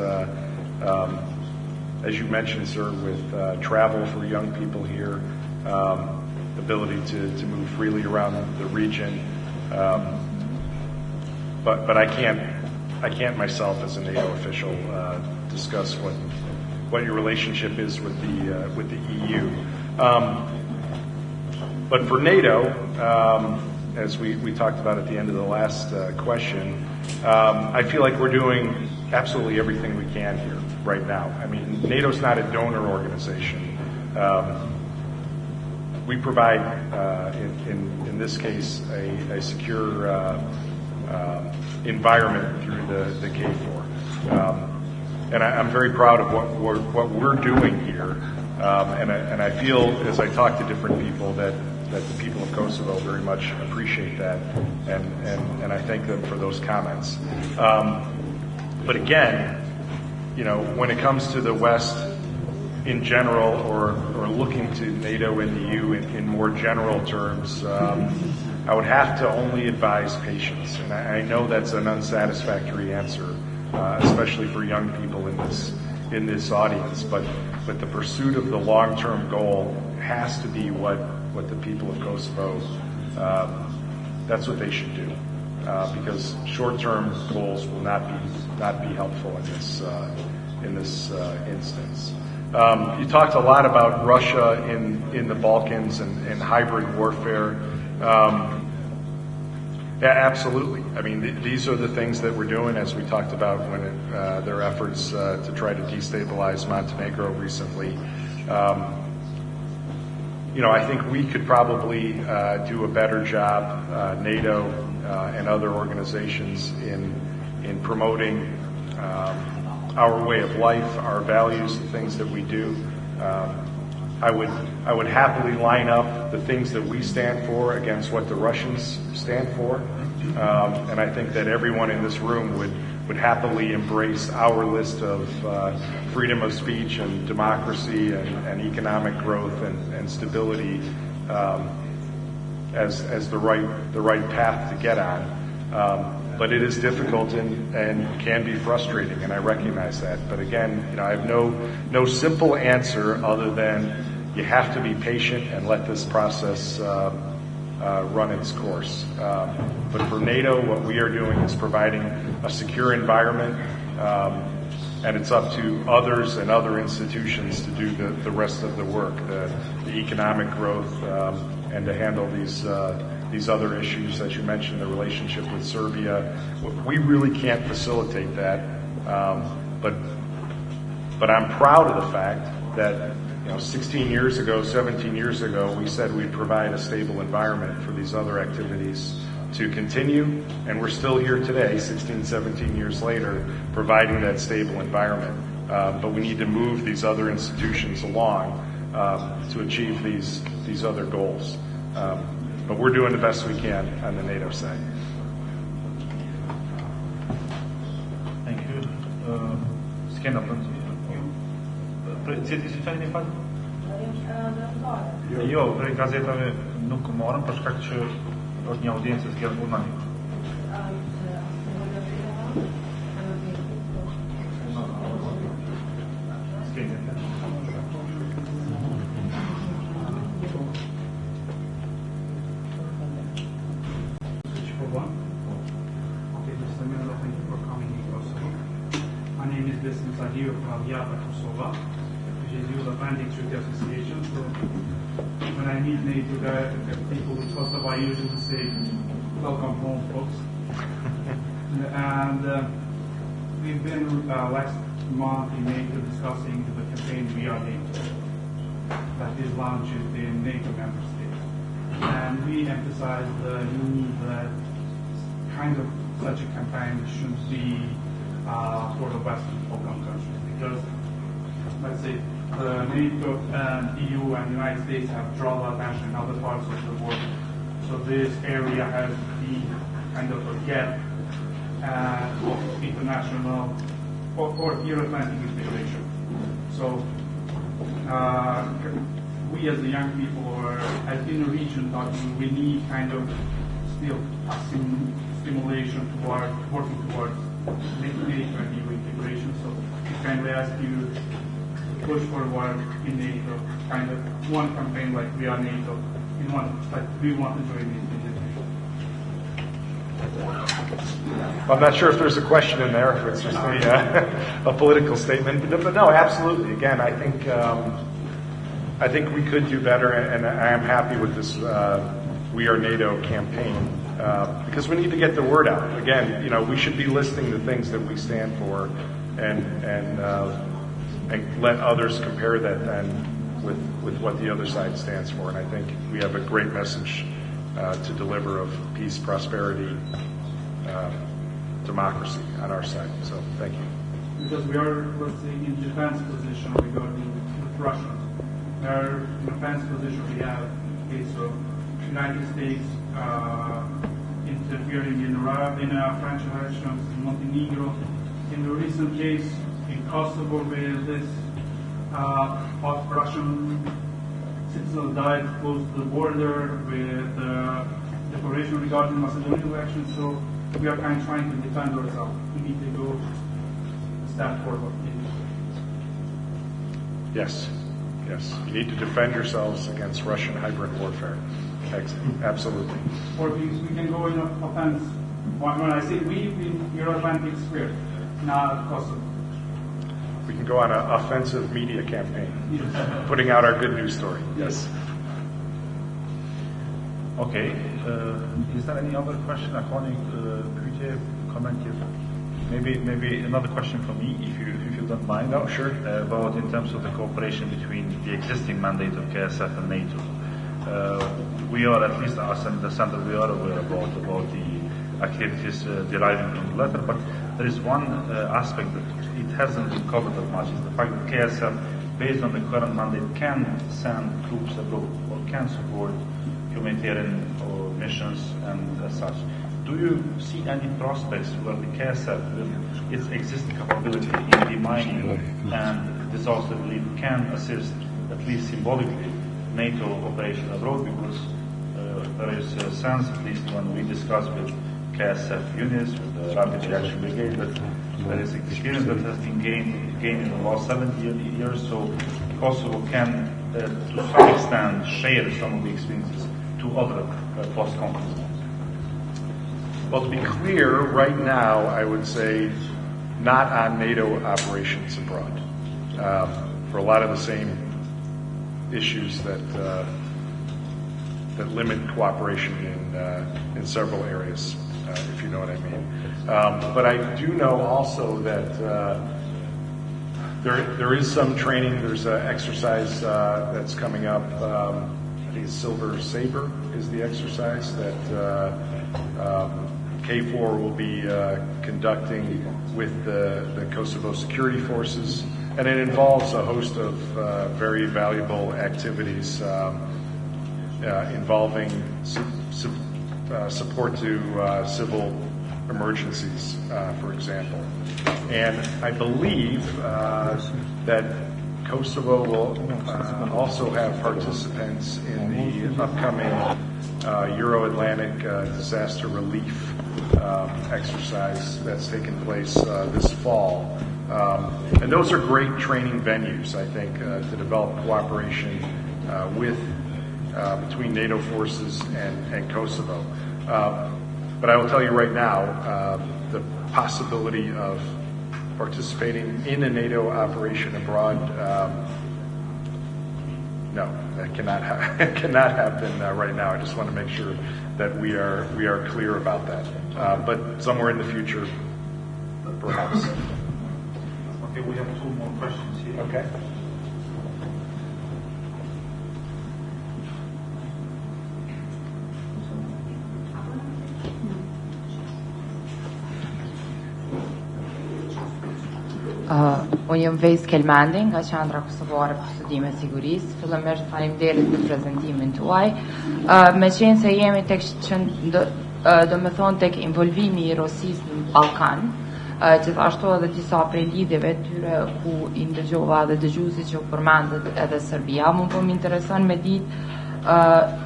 as you mentioned, sir, with travel for young people here, ability to move freely around the region. but I can't myself as a NATO official discuss what your relationship is with the EU. But for NATO, as we talked about at the end of the last question, I feel like we're doing absolutely everything we can here right now. I mean, NATO's not a donor organization. We provide, in this case, a secure environment through the KFOR. And I'm very proud of what we're doing here. And I feel, as I talk to different people, that the people of Kosovo very much appreciate that, and I thank them for those comments. But again, you know, when it comes to the West in general, or looking to NATO and the EU in more general terms, I would have to only advise patience. And I know that's an unsatisfactory answer, especially for young people in this audience. But the pursuit of the long-term goal has to be what the people of Kosovo, that's what they should do, because short-term goals will not be helpful in this instance. You talked a lot about Russia in the Balkans and hybrid warfare. Yeah, absolutely. I mean, these are the things that we're doing, as we talked about when their efforts to try to destabilize Montenegro recently. You know, I think we could probably do a better job, NATO and other organizations, in promoting our way of life, our values, the things that we do. I would happily line up the things that we stand for against what the Russians stand for, and I think that everyone in this room would happily embrace our list of freedom of speech and democracy and economic growth and stability as the right path to get on. But it is difficult and can be frustrating, and I recognize that. But again, you know, I have no simple answer other than you have to be patient and let this process run its course. But for NATO, what we are doing is providing a secure environment, and it's up to others and other institutions to do the rest of the work, the economic growth, and to handle these other issues that you mentioned, the relationship with Serbia. We really can't facilitate that, but I'm proud of the fact that, you know, 16 years ago, 17 years ago, we said we'd provide a stable environment for these other activities to continue, and we're still here today, 16, 17 years later, providing that stable environment. But we need to move these other institutions along to achieve these other goals. But we're doing the best we can on the NATO side. Thank you. Scan up. Jo, prej gazetave nuk morëm për shkak që është një audiencë që është online. From Ligjërata, Kosova, which is the Atlantic Treaty Association. So when I meet NATO people with Kosovo, I usually say, "Welcome home, folks." And we've been last month in NATO discussing the campaign "We Are NATO" that is launched in NATO member states, and we emphasize the need that kind of such a campaign should be for the Western Balkan countries, because let's say the NATO and EU and the United States have drawn attention in other parts of the world. So this area has been kind of a gap of international or Euro-Atlantic integration. So we as the young people, or as in the region talking, we need kind of still a stimulation toward working towards NATO and EU integration. So we kindly ask you to push forward in NATO, kind of one campaign like "We Are NATO," in one, like we want to join in the future. I'm not sure if there's a question in there, if it's just a political statement. But no, absolutely. Again, I think we could do better, and I am happy with this We Are NATO campaign because we need to get the word out. Again, we should be listing the things that we stand for, and let others compare that then with what the other side stands for. And I think we have a great message to deliver of peace, prosperity, democracy on our side. So thank you. Because we are, let's say, in defense position regarding with Russia. We are in defense position. We have case of United States interfering in French elections in Montenegro. In the recent case in Kosovo, where this Russian citizens died close to the border, with declaration regarding Macedonian elections. So we are kind of trying to defend ourselves. We need to go a step forward. Yes. You need to defend yourselves against Russian hybrid warfare. Absolutely. Or we can go in offense. When I say we, in Euro-Atlantic sphere, not Kosovo. We can go on an offensive media campaign, putting out our good news story. Yes. Okay. Is there any other question? Maybe another question for me, if you don't mind. No, sure. About in terms of the cooperation between the existing mandate of KSF and NATO. We are, at least us in the center, we are aware about the activities deriving from the letter, but there is one aspect that it hasn't been covered that much, is the fact that KSF, based on the current mandate, can send troops abroad or can support humanitarian missions and such. Do you see any prospects where the KSF, with its existing capability in demining and disaster relief, can assist, at least symbolically, NATO operation abroad? Because there is a sense, at least when we discuss with KSF units, with the Rapid Reaction Brigade, that there is experience that has been gained in the last 70 years, so Kosovo can, to some extent, share some of the experiences to other post-conflict. Well, to be clear, right now, I would say not on NATO operations abroad, for a lot of the same issues that limit cooperation in several areas, if you know what I mean. But I do know also that there is some training. There's an exercise that's coming up. I think it's Silver Saber is the exercise that KFOR will be conducting with the Kosovo security forces, and it involves a host of very valuable activities involving support to civil emergencies, for example. And I believe that Kosovo will also have participants in the upcoming Euro-Atlantic disaster relief exercise that's taking place this fall. And those are great training venues, I think, to develop cooperation between NATO forces and Kosovo. But I will tell you right now, the possibility of participating in a NATO operation abroad, no, that cannot happen right now. I just want to make sure that we are clear about that. But somewhere in the future, perhaps. Okay, we have two more questions here. Okay. Unë jam Vejs Kelmendi nga Qendra Kosovare për Studimet e Sigurisë. Fillimisht faleminderit për prezantimin tuaj. Me qenë se jemi tek do me thonë tek involvimi I Rusisë në Ballkan, gjithashtu edhe disa prej lidhjeve tyre ku I ndëgjova edhe dëgjuesi që u përmendet edhe Serbia. Më po m'intereson me ditë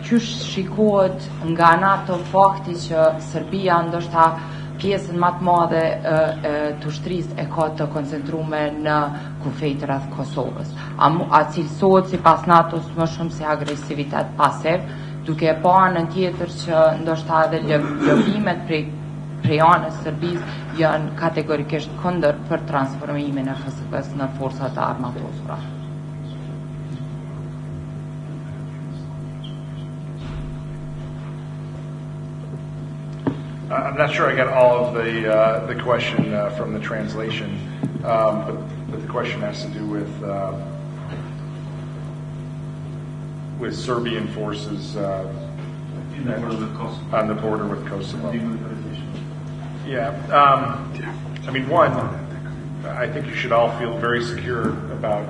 qysh shikohet nga NATO fakti që Serbia ndoshta pjesën më të madhe të ushtrisë e ka të koncentruar në kufejt rreth Kosovës. A cilësohet sipas NATO-s më shumë si agresivitet pasiv, duke e pa anën tjetër që ndoshta edhe lëvimet prej prej anës Serbisë janë kategorikisht kundër për transformimin e FSK-s në forcat e armatosura. I'm not sure I got all of the question from the translation, but the question has to do with Serbian forces on the border with Kosovo. Yeah, I mean, one, I think you should all feel very secure about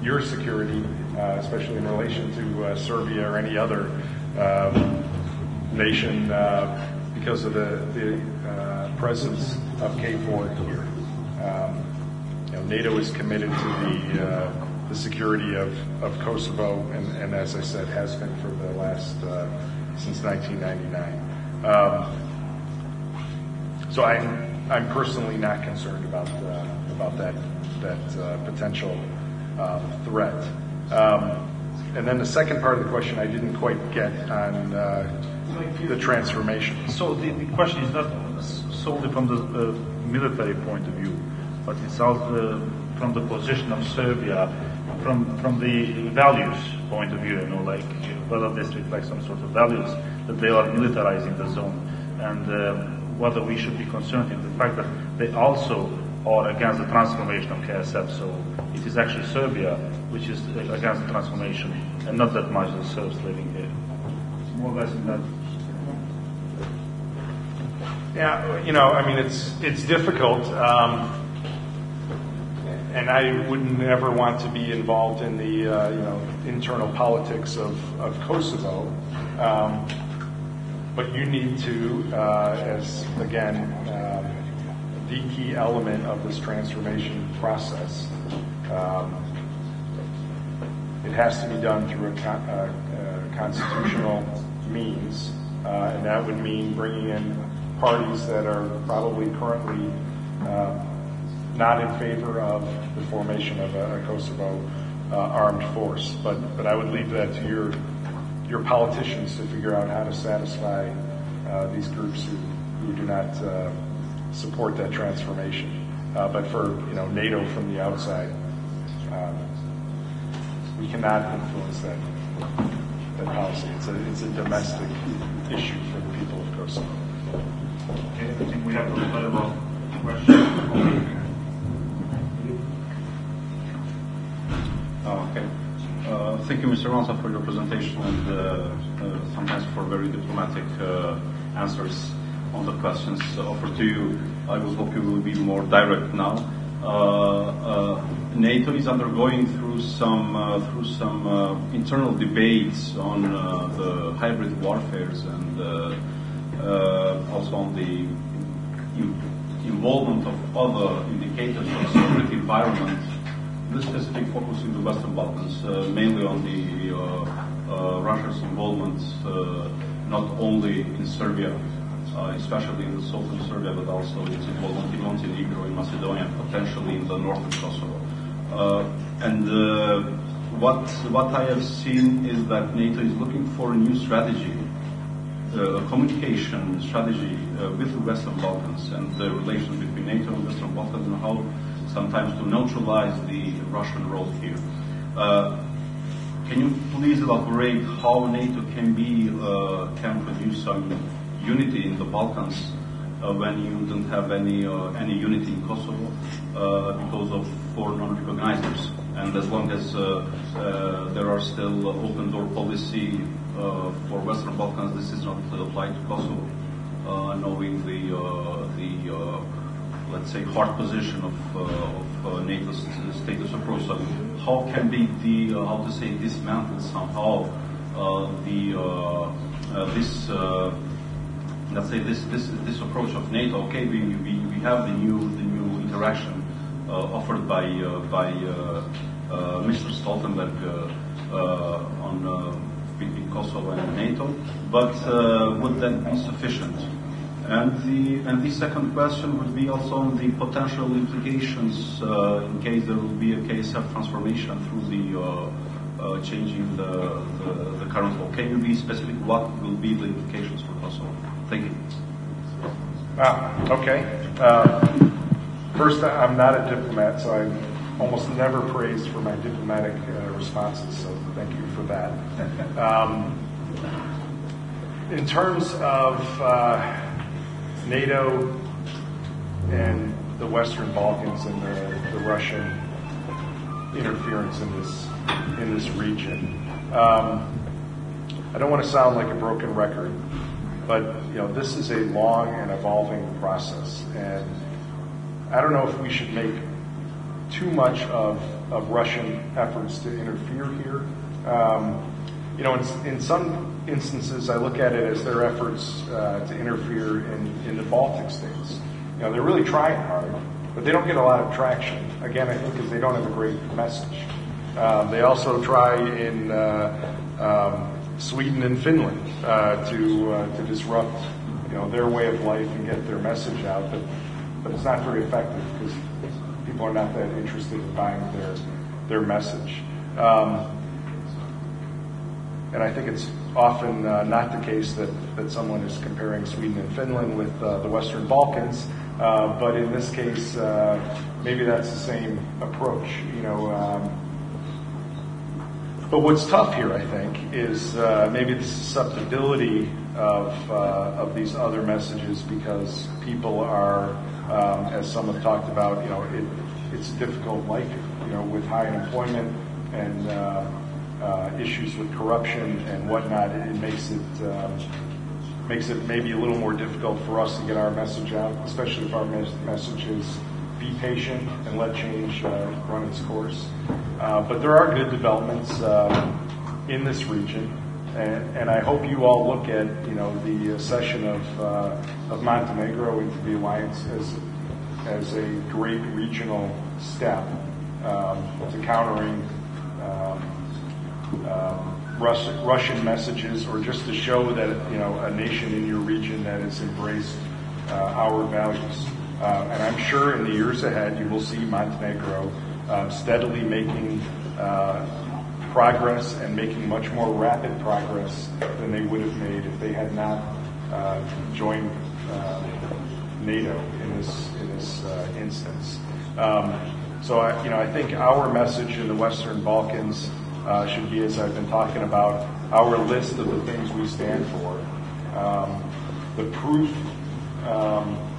your security, especially in relation to Serbia or any other nation. Because of the presence of KFOR here. NATO is committed to the security of Kosovo, and as I said, has been for the last, since 1999. So I'm personally not concerned about that potential threat. And then the second part of the question I didn't quite get on the transformation. So the question is not solely from the military point of view, but it's also from the position of Serbia, from the values point of view, like whether this reflects some sort of values that they are militarizing the zone, and whether we should be concerned in the fact that they also are against the transformation of KSF. So it is actually Serbia which is against the transformation, and not that much the Serbs living here. It's more or less in that. Yeah, I mean, it's difficult, and I wouldn't ever want to be involved in the internal politics of Kosovo. But you need to, as again, the key element of this transformation process. It has to be done through a constitutional means, and that would mean bringing in parties that are probably currently not in favor of the formation of a Kosovo armed force. But I would leave that to your politicians to figure out how to satisfy these groups who do not support that transformation. But for NATO from the outside, we cannot influence that policy. It's a domestic issue for the people of Kosovo. Okay, I think we have a little bit about questions. Okay. Thank you, Mr. Ransa, for your presentation and sometimes for very diplomatic answers on the questions offered to you. I will hope you will be more direct now. NATO is undergoing through some internal debates on the hybrid warfares and also on the involvement of other indicators of security environment. This specific focus in the Western Balkans, mainly on the Russia's involvement, not only in Serbia, especially in the southern Serbia, but also its involvement in Montenegro, in Macedonia, potentially in the northern Kosovo. What I have seen is that NATO is looking for a new strategy, a communication strategy with the Western Balkans and the relations between NATO and Western Balkans, and how sometimes to neutralize the Russian role here. Can you please elaborate how NATO can produce some unity in the Balkans when you don't have any unity in Kosovo because of foreign non-recognizers, and as long as there are still open door policy for Western Balkans, this is not applied to Kosovo, knowing the let's say hard position of NATO's status approach. So how can be dismantled somehow this approach of NATO? Okay, we have the new interaction offered by Mr. Stoltenberg between Kosovo and NATO, but would that be sufficient? And the second question would be also on the potential implications in case there will be a KSF transformation through the changing the current law. Can you be specific what will be the implications for Kosovo? Thank you. Okay. First, I'm not a diplomat, so I'm almost never praised for my diplomatic responses, so thank you for that. In terms of NATO and the Western Balkans and the Russian interference in this region, I don't want to sound like a broken record, but this is a long and evolving process, and I don't know if we should make too much of Russian efforts to interfere here. In some instances, I look at it as their efforts to interfere in the Baltic states. They're really trying hard, but they don't get a lot of traction. Again, I think because they don't have a great message. They also try in Sweden and Finland to disrupt, their way of life and get their message out, but it's not very effective because people are not that interested in buying their message. And I think it's often not the case that someone is comparing Sweden and Finland with the Western Balkans, but in this case, maybe that's the same approach. But what's tough here, I think, is maybe the susceptibility of these other messages because people are, as some have talked about, it's a difficult life, with high unemployment and issues with corruption and whatnot. It makes it maybe a little more difficult for us to get our message out, especially if our message is be patient and let change run its course. But there are good developments in this region, and I hope you all look at the accession of Montenegro into the alliance as a great regional step to countering Russian messages, or just to show that a nation in your region that has embraced our values. And I'm sure in the years ahead you will see Montenegro steadily making progress and making much more rapid progress than they would have made if they had not joined NATO in this instance. So I think our message in the Western Balkans should be, as I've been talking about, our list of the things we stand for, the proof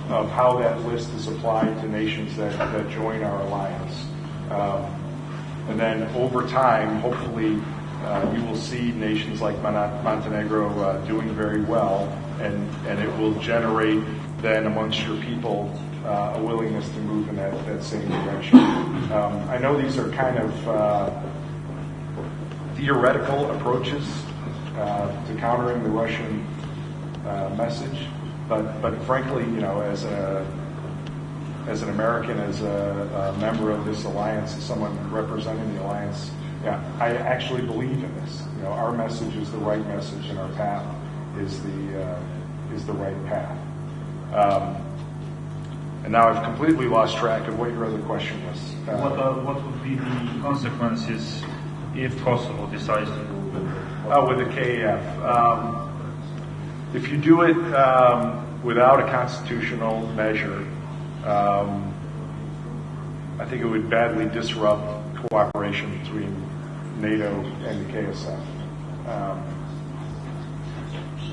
of how that list is applied to nations that join our alliance. And then over time, hopefully, you will see nations like Montenegro doing very well, and it will generate then amongst your people a willingness to move in that same direction. I know these are kind of theoretical approaches to countering the Russian message, but frankly, as an American, as a member of this alliance, as someone representing the alliance, I actually believe in this. Our message is the right message, and our path is the right path. And now I've completely lost track of what your other question was. What would be the consequences if Kosovo decides to move with the KAF? If you do it without a constitutional measure, I think it would badly disrupt cooperation between NATO and the KSF.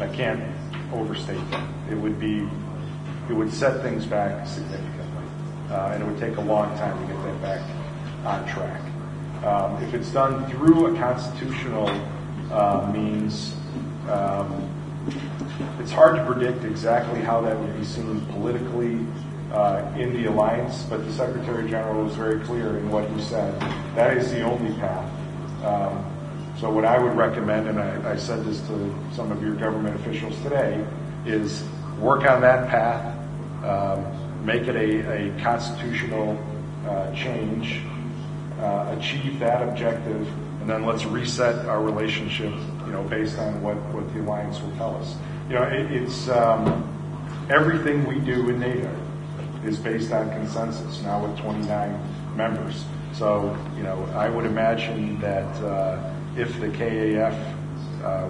I can't overstate that. It would set things back significantly, and it would take a long time to get that back on track. If it's done through a constitutional means, it's hard to predict exactly how that would be seen politically in the alliance, but the Secretary General was very clear in what he said. That is the only path. So what I would recommend, and I said this to some of your government officials today, is work on that path, make it a constitutional change, achieve that objective, and then let's reset our relationship, based on what the alliance will tell us. It's everything we do in NATO is based on consensus, now with 29 members. So, I would imagine that if the KAF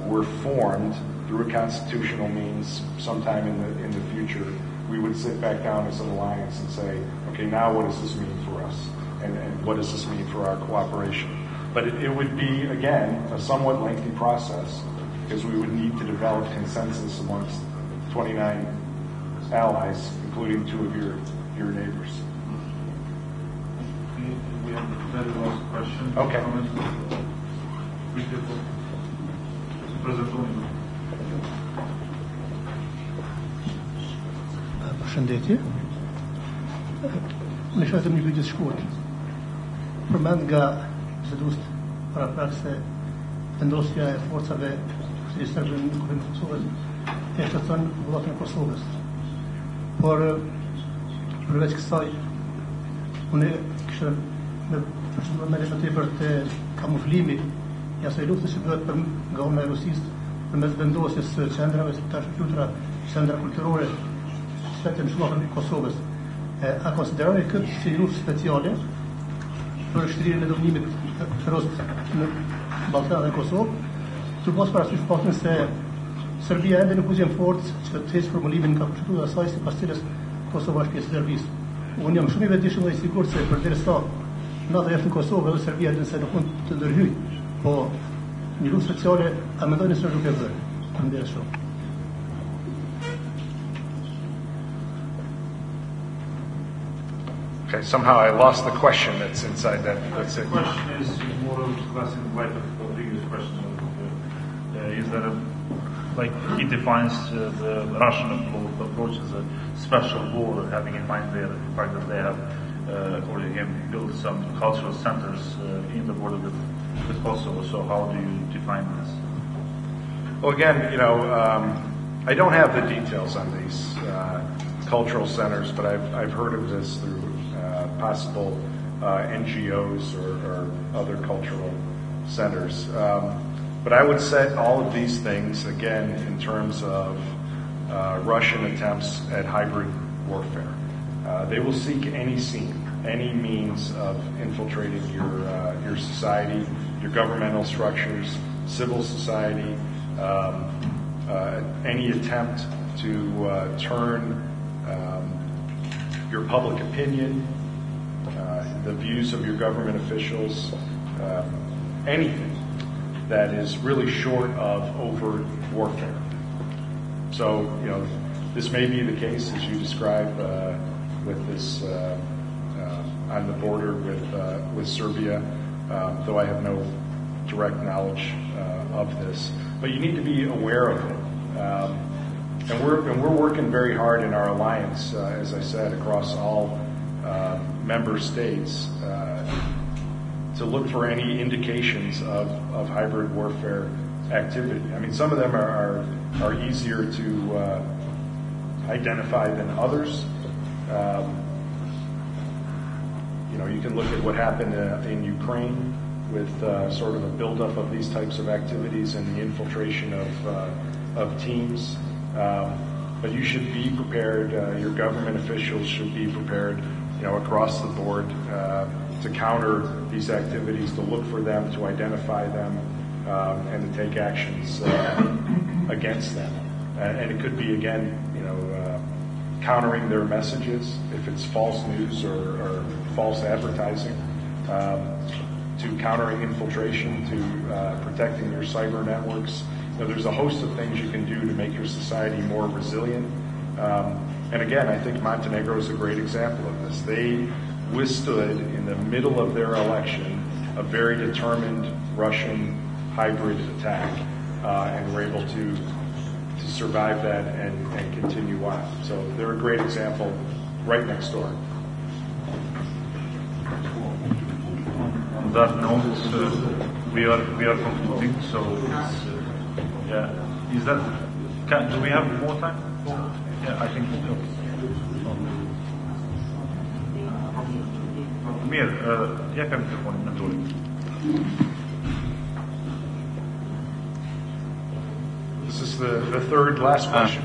were formed through a constitutional means sometime in the future, we would sit back down as an alliance and say, okay, now what does this mean for us? And what does this mean for our cooperation? But it would be, again, a somewhat lengthy process because we would need to develop consensus amongst 29 allies, including 2 of your neighbors. We have the very last question. Okay. Përshëndetje. Unë shoh një pyetje të shkurtër. Përmend nga bisedues para pak se vendosja e forcave të serbe në kuvendin e Kosovës e shtetson vullnetin e Kosovës. Por përveç kësaj, unë kisha me të tepër të kamuflimi i asaj lufte që bëhet nga ana e Rusisë përmes vendosjes së qendrave të tashlutura, qendra kulturore të shkuar në Kosovës. A konsideroni këtë si luftë speciale për shtrirjen e dominimit feroz në Ballkanin dhe Kosovë, sipas parasysh fatin se Serbia ende nuk gjen forcë që të thjesht formulimin nga kushtetuta e saj sipas cilës Kosova është pjesë e Serbisë. Unë jam shumë i vetëdijshëm dhe i sigurt se përderisa NATO është në Kosovë dhe Serbia edhe se nuk mund të ndërhyjë, po një luftë speciale a mendoni se është duke bërë? Faleminderit shumë. Okay, somehow I lost the question that's inside that. That's it. The question is more or less in light of the previous question. Is there like he defines the Russian approach as a special war, having in mind the fact that they have, according to him, built some cultural centers in the border with Kosovo. So how do you define this? Well, again, I don't have the details on these cultural centers, but I've heard of this through possible NGOs or other cultural centers. But I would set all of these things, again, in terms of Russian attempts at hybrid warfare. They will seek any means of infiltrating your society, your governmental structures, civil society, any attempt to turn your public opinion, the views of your government officials, anything that is really short of overt warfare. So, this may be the case as you describe with this on the border with Serbia, though I have no direct knowledge of this. But you need to be aware of it. And we're working very hard in our alliance, as I said, across all member states to look for any indications of hybrid warfare activity. I mean, some of them are easier to identify than others. You can look at what happened in Ukraine with sort of a buildup of these types of activities and the infiltration of teams. But you should be prepared. Your government officials should be prepared, across the board to counter these activities, to look for them, to identify them, and to take actions against them. And it could be, again, countering their messages if it's false news or false advertising, to countering infiltration, to protecting your cyber networks. There's a host of things you can do to make your society more resilient. And again, I think Montenegro is a great example of this. They withstood, in the middle of their election, a very determined Russian hybrid attack, and were able to survive that and continue on. So they're a great example right next door. On that note, we are concluding. So is that? Do we have more time? Yeah, I think. Mir, jak heb je gewoon natuurlijk. This is the third last question.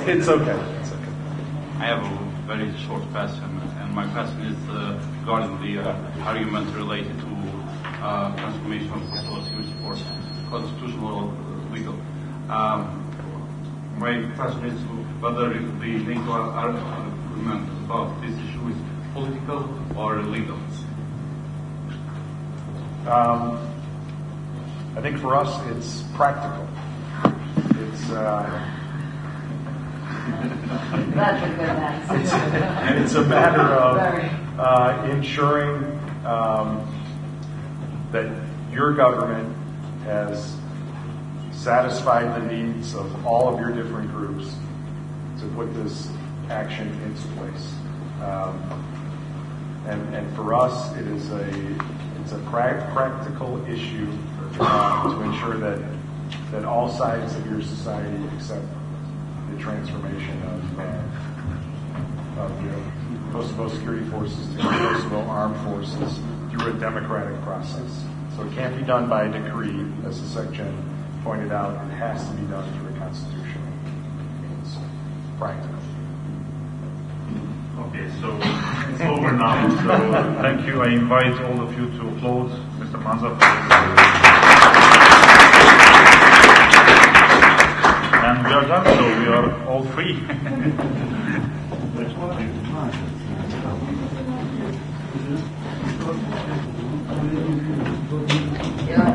It's okay. I have a very short question, and my question is regarding the argument related to transformation of Kosova's use for constitutional legal. My question is whether the NATO argument about this issue is political or legal. I think for us it's practical. It's That's a good answer. it's a matter of ensuring that your government has satisfied the needs of all of your different groups to put this action into place. And for us, it's a practical issue to ensure that all sides of your society accept the transformation of Kosovo security forces to Kosovo armed forces through a democratic process. So it can't be done by decree, as the section pointed out. It has to be done through a constitution. It's practical. Okay, so it's over now. So thank you. I invite all of you to applaud Mr. Manza for this. And we are done, so we are all free. Yeah.